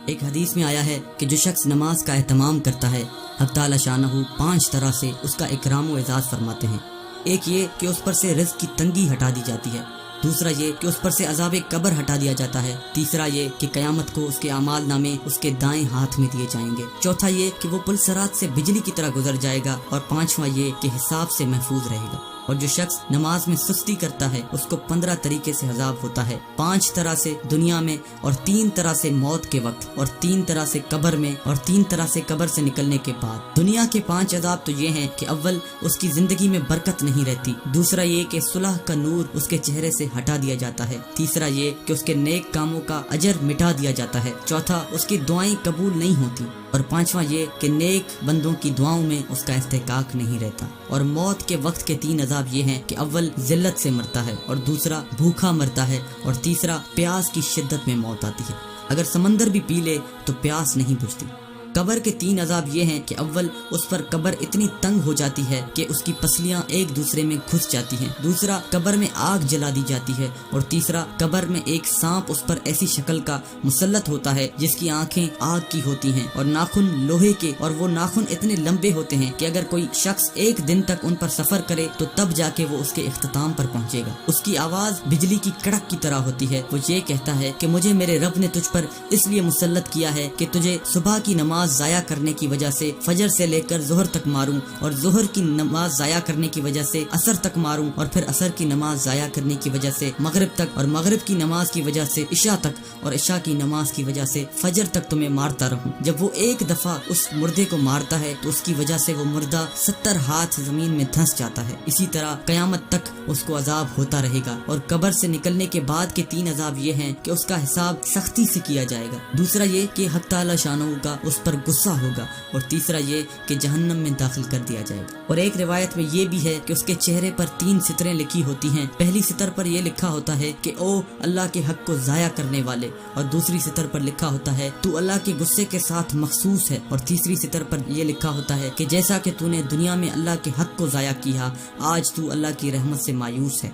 ایک حدیث میں آیا ہے کہ جو شخص نماز کا اہتمام کرتا ہے حق تعالی شانہ 5 طرح سے اس کا اکرام و اعزاز فرماتے ہیں۔ ایک یہ کہ اس پر سے رزق کی تنگی ہٹا دی جاتی ہے، دوسرا یہ کہ اس پر سے عذاب قبر ہٹا دیا جاتا ہے، تیسرا یہ کہ قیامت کو اس کے اعمال نامے اس کے دائیں ہاتھ میں دیے جائیں گے، چوتھا یہ کہ وہ پل صراط سے بجلی کی طرح گزر جائے گا، اور پانچواں یہ کہ حساب سے محفوظ رہے گا۔ اور جو شخص نماز میں سستی کرتا ہے اس کو 15 طریقے سے عذاب ہوتا ہے، 5 طرح سے دنیا میں، اور 3 طرح سے موت کے وقت، اور 3 طرح سے قبر میں، اور 3 طرح سے قبر سے نکلنے کے بعد۔ دنیا کے 5 عذاب تو یہ ہیں کہ اول اس کی زندگی میں برکت نہیں رہتی، دوسرا یہ کہ صلح کا نور اس کے چہرے سے ہٹا دیا جاتا ہے، تیسرا یہ کہ اس کے نیک کاموں کا اجر مٹا دیا جاتا ہے، چوتھا اس کی دعائیں قبول نہیں ہوتی، اور پانچواں یہ کہ نیک بندوں کی دعاؤں میں اس کا استحقاق نہیں رہتا۔ اور موت کے وقت کے 3 عذاب یہ ہیں کہ اول ذلت سے مرتا ہے، اور دوسرا بھوکا مرتا ہے، اور تیسرا پیاس کی شدت میں موت آتی ہے، اگر سمندر بھی پی لے تو پیاس نہیں بجھتی۔ قبر کے 3 عذاب یہ ہیں کہ اول اس پر قبر اتنی تنگ ہو جاتی ہے کہ اس کی پسلیاں ایک دوسرے میں گھس جاتی ہیں، دوسرا قبر میں آگ جلا دی جاتی ہے، اور تیسرا قبر میں ایک سانپ اس پر ایسی شکل کا مسلط ہوتا ہے جس کی آنکھیں آگ کی ہوتی ہیں اور ناخن لوہے کے، اور وہ ناخن اتنے لمبے ہوتے ہیں کہ اگر کوئی شخص 1 دن تک ان پر سفر کرے تو تب جا کے وہ اس کے اختتام پر پہنچے گا۔ اس کی آواز بجلی کی کڑک کی طرح ہوتی ہے، وہ یہ کہتا ہے کہ مجھے میرے رب نے تجھ پر اس لیے مسلط کیا ہے کہ تجھے صبح کی نماز ضائع کرنے کی وجہ سے فجر سے لے کر ظہر تک ماروں، اور ظہر کی نماز ضائع کرنے کی وجہ سے عصر تک ماروں، اور پھر عصر کی نماز ضائع کرنے کی وجہ سے مغرب تک، اور مغرب کی نماز کی وجہ سے عشاء تک، اور عشاء کی نماز کی وجہ سے فجر تک تمہیں مارتا رہوں۔ جب وہ ایک دفعہ اس مردے کو مارتا ہے تو اس کی وجہ سے وہ مردہ 70 ہاتھ زمین میں دھنس جاتا ہے۔ اسی طرح قیامت تک اس کو عذاب ہوتا رہے گا۔ اور قبر سے نکلنے کے بعد کے 3 عذاب یہ ہیں کہ اس کا حساب سختی سے کیا جائے گا، دوسرا یہ کہ حق تعالی شانہ کا اس پر غصہ ہوگا، اور تیسرا یہ کہ جہنم میں داخل کر دیا جائے گا۔ اور ایک روایت میں یہ بھی ہے کہ اس کے چہرے پر 3 سطریں لکھی ہوتی ہیں، پہلی سطر پر یہ لکھا ہوتا ہے کہ او اللہ کے حق کو ضائع کرنے والے، اور دوسری سطر پر لکھا ہوتا ہے تو اللہ کے غصے کے ساتھ مخصوص ہے، اور تیسری سطر پر یہ لکھا ہوتا ہے کہ جیسا کہ تو نے دنیا میں اللہ کے حق کو ضائع کیا، آج تو اللہ کی رحمت سے مایوس ہے۔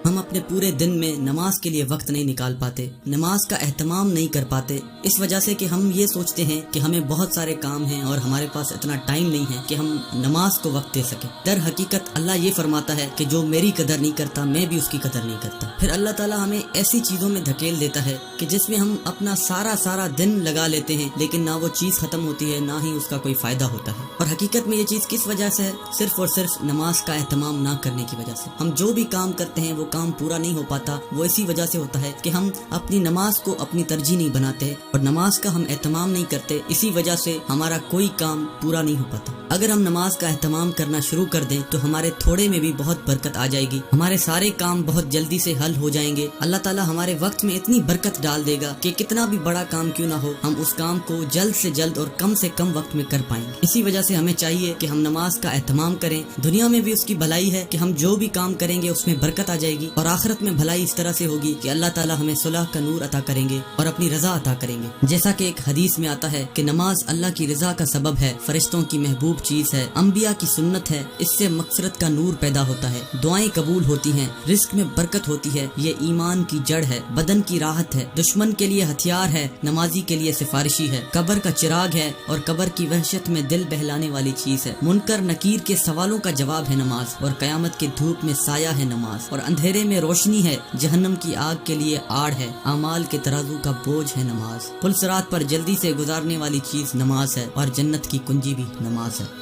ہم اپنے پورے دن میں نماز کے لیے وقت نہیں نکال پاتے، نماز کا اہتمام نہیں کر پاتے، اس وجہ سے کہ ہم یہ سوچتے ہیں کہ ہمیں بہت سارے کام ہیں اور ہمارے پاس اتنا ٹائم نہیں ہے کہ ہم نماز کو وقت دے سکیں۔ در حقیقت اللہ یہ فرماتا ہے کہ جو میری قدر نہیں کرتا میں بھی اس کی قدر نہیں کرتا۔ پھر اللہ تعالیٰ ہمیں ایسی چیزوں میں دھکیل دیتا ہے کہ جس میں ہم اپنا سارا دن لگا لیتے ہیں، لیکن نہ وہ چیز ختم ہوتی ہے، نہ ہی اس کا کوئی فائدہ ہوتا ہے۔ اور حقیقت میں یہ چیز کس وجہ سے ہے؟ صرف اور صرف نماز کا اہتمام نہ کرنے کی وجہ سے۔ ہم جو بھی کام کرتے ہیں وہ کام پورا نہیں ہو پاتا، وہ اسی وجہ سے ہوتا ہے کہ ہم اپنی نماز کو اپنی ترجیح نہیں بناتے، اور نماز کا ہم اہتمام نہیں کرتے، اسی وجہ سے ہمارا کوئی کام پورا نہیں ہو پاتا۔ اگر ہم نماز کا اہتمام کرنا شروع کر دیں تو ہمارے تھوڑے میں بھی بہت برکت آ جائے گی، ہمارے سارے کام بہت جلدی سے حل ہو جائیں گے۔ اللہ تعالیٰ ہمارے وقت میں اتنی برکت ڈال دے گا کہ کتنا بھی بڑا کام کیوں نہ ہو، ہم اس کام کو جلد سے جلد اور کم سے کم وقت میں کر پائیں گے۔ اسی وجہ سے ہمیں چاہیے کہ ہم نماز کا اہتمام کریں۔ دنیا میں بھی اس کی بھلائی ہے کہ ہم جو بھی کام کریں گے اس میں برکت آ جائے گی، اور آخرت میں بھلائی اس طرح سے ہوگی کہ اللہ تعالیٰ ہمیں صلح کا نور عطا کریں گے اور اپنی رضا عطا کریں گے۔ جیسا کہ ایک حدیث میں آتا ہے کہ نماز اللہ کی رضا کا سبب ہے، فرشتوں کی محبوب چیز ہے، انبیاء کی سنت ہے، اس سے مغفرت کا نور پیدا ہوتا ہے، دعائیں قبول ہوتی ہیں، رزق میں برکت ہوتی ہے، یہ ایمان کی جڑ ہے، بدن کی راحت ہے، دشمن کے لیے ہتھیار ہے، نمازی کے لیے سفارشی ہے، قبر کا چراغ ہے، اور قبر کی وحشت میں دل بہلانے والی چیز ہے، منکر نکیر کے سوالوں کا جواب ہے نماز، اور قیامت کی دھوپ میں سایہ ہے نماز، اور اندھیرے میں روشنی ہے، جہنم کی آگ کے لیے آڑ ہے، اعمال کے ترازو کا بوجھ ہے نماز، پل صراط پر جلدی سے گزارنے والی چیز نماز ہے، اور جنت کی کنجی بھی نماز ہے۔